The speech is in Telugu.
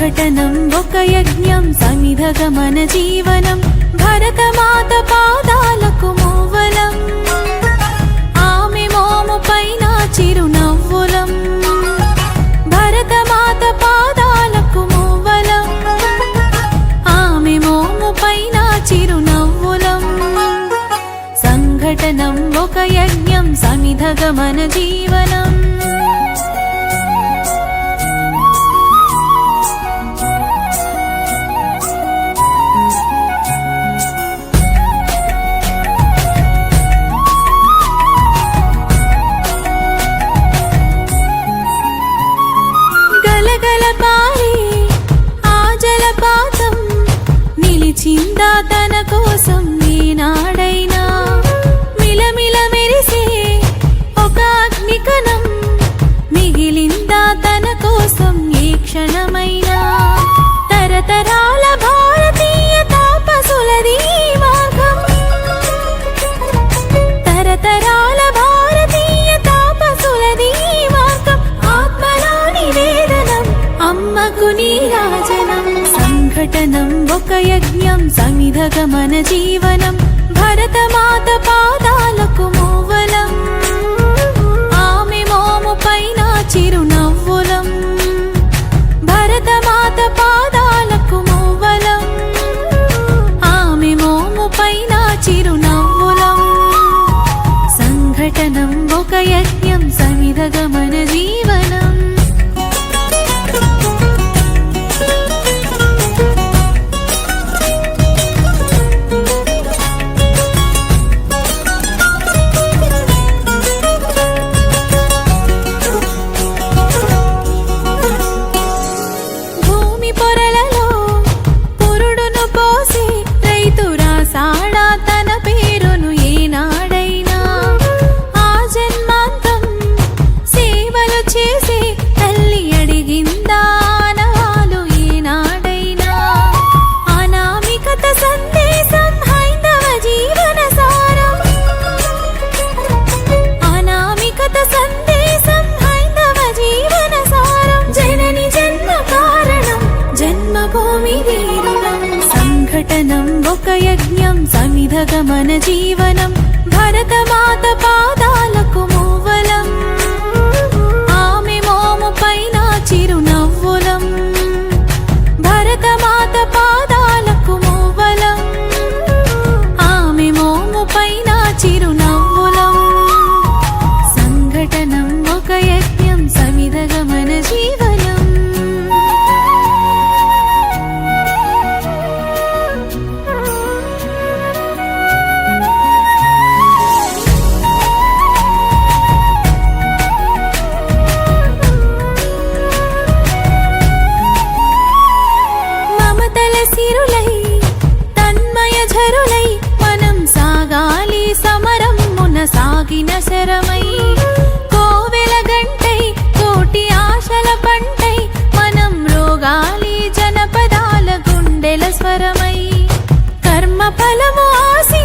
సంఘటనం ఒక యజ్ఞం సమిధగమన జీవనం భరతమాత పాదాలకు మూవలం ఆమె మోము పైన చిరునవ్వులం భరతమాత పాదాలకు మూవలం ఆమె మోము పైన చిరునవ్వులం సంఘటనం ఒక యజ్ఞం సమిధగమన జీవనం నిలిచిందా తన కోసం ఈనాడైనా మిలమిల మెరిసే ఒక అగ్నికణం మిగిలిందా తన కోసం ఏ క్షణమైనా తరతరాల భారతీయ తాపసులది మార్గం తరతరాల భారతీయ తాపసులది మార్గం ఆత్మలో నివేదనం అమ్మకు నీరాజనం సంఘటనం ఒక యజ్ఞం సమిధగమన జీవనం భరతమాత పాదాలకు మూవలం ఆమె మోము పైన చిరునవ్వులం భరతమాత పాదాలకు మూవలం ఆమె మోము పైన చిరునవ్వులం సంఘటనం ఒక యజ్ఞం సమిధగమన జీవనం సంఘటనం ఒక యజ్ఞం సమిధగమన జీవనం భరతమాత పాదాలకు మూవలం ఆమె మోము పైన చిరునవ్వులం భరతమాత పాదాలకు మూవలం ఆమె మోము పైన చిరునవ్వులం సంఘటనం ఒక యజ్ఞం సమిధగమన జీవనం సిరులై తన్మయ ఝరులై మనం సాగాలి సమరం మున సాగిన శరమై కోవెల గంటై కోటి ఆశల పంటై మనం రోగాలి జనపదాల గుండెల స్వరమై కర్మ ఫలము ఆసి